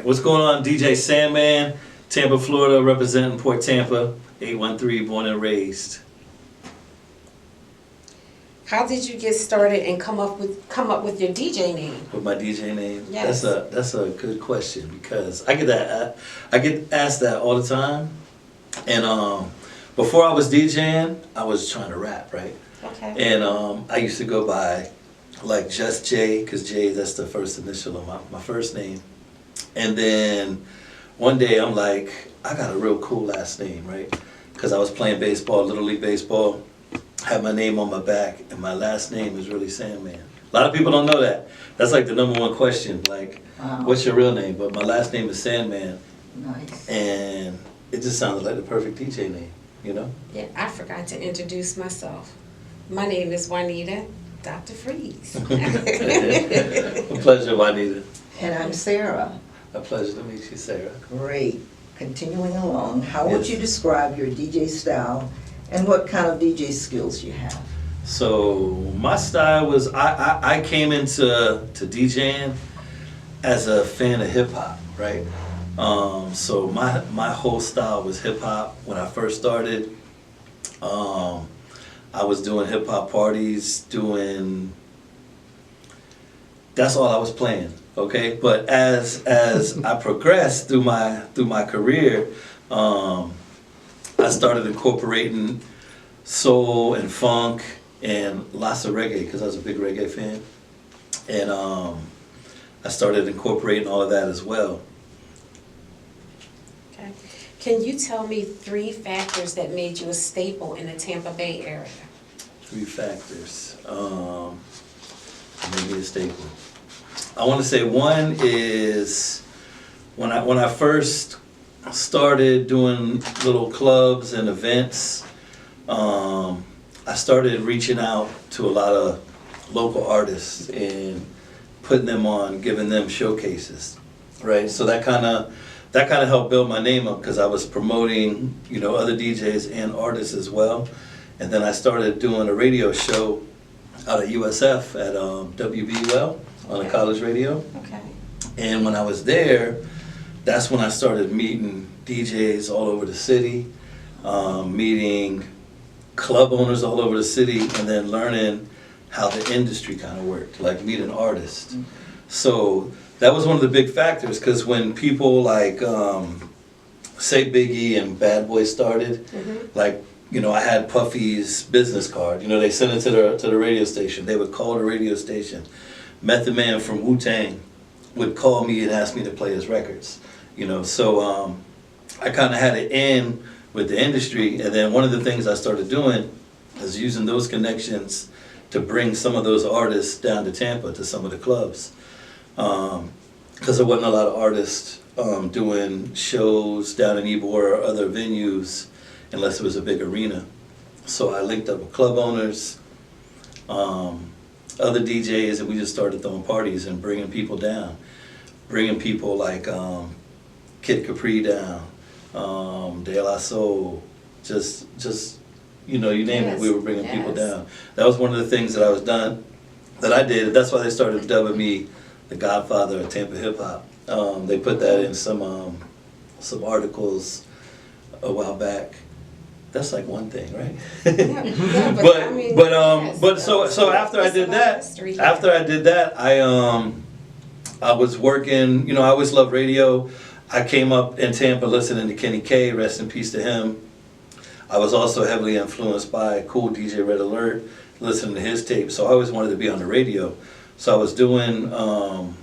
What's going on? DJ Sandman, Tampa, Florida, representing Port Tampa, 813, born and raised. How did you get started and come up with your DJ name? With my DJ name? Yes. That's a good question because I get asked that all the time. And before I was DJing, I was trying to rap, right? Okay. And I used to go by like Just J, because J, that's the first initial of my first name. And then one day I'm like, I got a real cool last name, right? Because I was playing baseball, Little League Baseball, had my name on my back, and my last name is really Sandman. A lot of people don't know that. That's like the number one question, like, Wow. What's your real name? But my last name is Sandman, Nice. and it just sounded like the perfect DJ name, you know? Yeah, I forgot to introduce myself. My name is Juanita, Dr. Freeze. A pleasure, Juanita. And I'm Sarah. A pleasure to meet you, Sarah. Great. Continuing along, how would Yes. you describe your DJ style and what kind of DJ skills you have? So my style was I came into DJing as a fan of hip hop, right? So my whole style was hip hop when I first started. I was doing hip hop parties, that's all I was playing, okay? But as I progressed through my career, I started incorporating soul and funk and lots of reggae because I was a big reggae fan. And I started incorporating all of that as well. Okay. Can you tell me 3 factors that made you a staple in the Tampa Bay area? 3 factors. Maybe a staple. I want to say one is when I first started doing little clubs and events, I started reaching out to a lot of local artists and putting them on, giving them showcases, right? So that kind of helped build my name up because I was promoting, other DJs and artists as well. And then I started doing a radio show out of USF at WBUL on a college radio. Okay. And when I was there, that's when I started meeting DJs all over the city, meeting club owners all over the city, and then learning how the industry kind of worked, like meeting artists. Mm-hmm. So that was one of the big factors, because when people like, say Biggie and Bad Boy started, Mm-hmm. like, I had Puffy's business card. They sent it to the radio station. They would call the radio station. Method Man from Wu-Tang would call me and ask me to play his records. So I kind of had it in with the industry, and then one of the things I started doing is using those connections to bring some of those artists down to Tampa to some of the clubs, because there wasn't a lot of artists doing shows down in Ybor or other venues unless it was a big arena. So I linked up with club owners, other DJs, and we just started throwing parties and bringing people down, bringing people like Kid Capri down, De La Soul, just you name it, we were bringing people down. That was one of the things that I did. That's why they started dubbing me the Godfather of Tampa Hip Hop. They put that in some articles a while back. That's like one thing, right? Yeah, but so after I did that, I was working. I always loved radio. I came up in Tampa listening to Kenny K, rest in peace to him. I was also heavily influenced by cool DJ Red Alert, listening to his tapes. So I always wanted to be on the radio. So I was doing the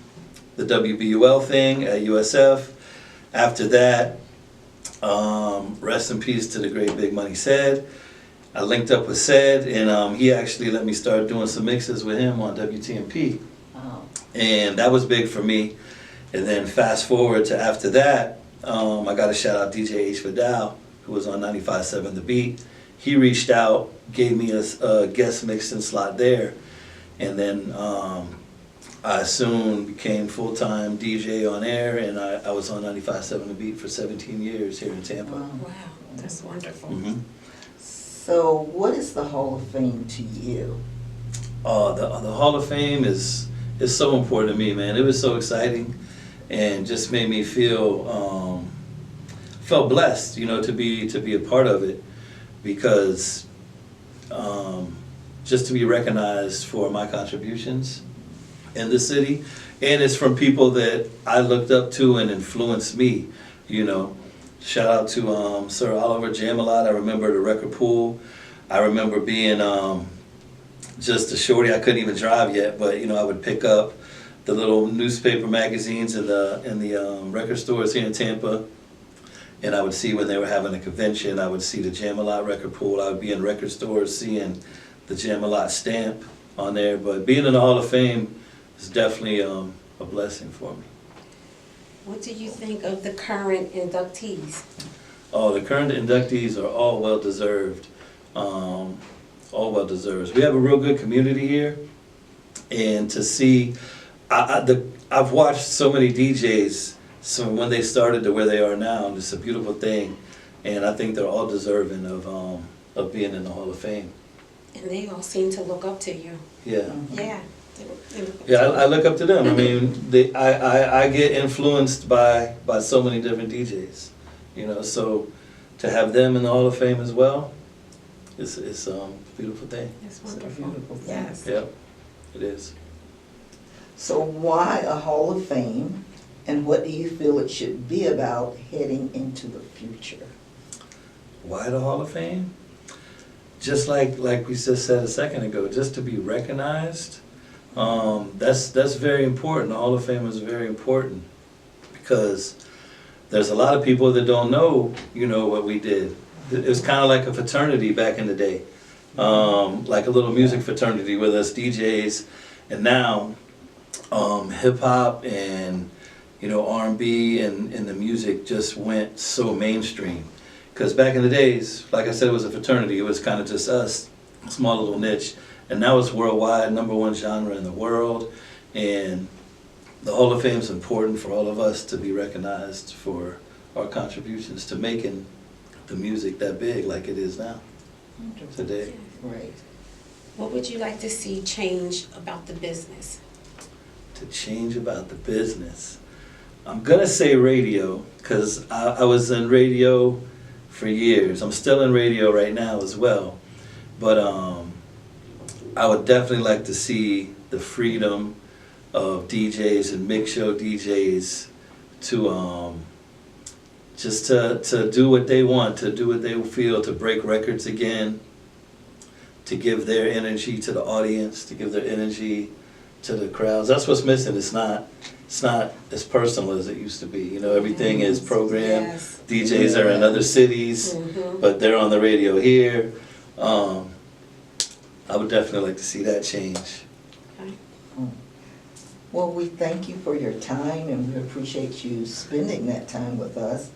WBUL thing at USF. After that, rest in peace to the great Big Money Said. I linked up with Said, and he actually let me start doing some mixes with him on WTMP. Wow. And that was big for me. And then fast forward to after that, I got to shout out DJ H. Vidal, who was on 95.7 The Beat. He reached out, gave me a guest mixing slot there. And then I soon became full-time DJ on air, and I was on 95.7 The Beat for 17 years here in Tampa. Wow, that's wonderful. Mm-hmm. So what is the Hall of Fame to you? The Hall of Fame is so important to me, man. It was so exciting. and just made me feel felt blessed, you know, to be a part of it, because just to be recognized for my contributions in the city, and it's from people that I looked up to and influenced me, you know. Shout out to Sir Oliver Jamalot. I remember the record pool. I remember being just a shorty. I couldn't even drive yet, but you know, I would pick up the little newspaper magazines in the record stores here in Tampa, and I would see when they were having a convention. I would see the Jamalot record pool. I would be in record stores seeing the Jamalot stamp on there. But being in the Hall of Fame is definitely a blessing for me. What do you think of the current inductees? Oh, the current inductees are all well deserved. All well deserved. We have a real good community here, and to see, I've watched so many DJs from when they started to where they are now, and it's a beautiful thing, and I think they're all deserving of being in the Hall of Fame. And they all seem to look up to you. Yeah. Yeah. Yeah, I look up to them. I mean, I get influenced by so many different DJs, you know. So to have them in the Hall of Fame as well, it's a beautiful thing. It's wonderful. It's a beautiful thing. Yes. Yep, it is. So why a Hall of Fame, and what do you feel it should be about heading into the future? Why the Hall of Fame? Just like we just said a second ago, just to be recognized. That's very important. The Hall of Fame is very important, because there's a lot of people that don't know, you know, what we did. It was kind of like a fraternity back in the day, like a little music fraternity with us DJs, and now hip hop and, you know, R&B and the music just went so mainstream. Because back in the days, like I said, it was a fraternity. It was kind of just us, a small little niche. And now it's worldwide, #1 genre in the world. And the Hall of Fame is important for all of us to be recognized for our contributions to making the music that big like it is now today. Right. What would you like to see change about the business? To change about the business, I'm gonna say radio, because I was in radio for years. I'm still in radio right now as well, but I would definitely like to see the freedom of DJs and mix show DJs to just to do what they want, to do what they feel, to break records again, to give their energy to the audience, to give their energy to the crowds. That's what's missing. It's not as personal as it used to be. You know, everything is programmed. Yes. DJs are in other cities, but they're on the radio here. I would definitely like to see that change. Okay. Well, we thank you for your time, and we appreciate you spending that time with us.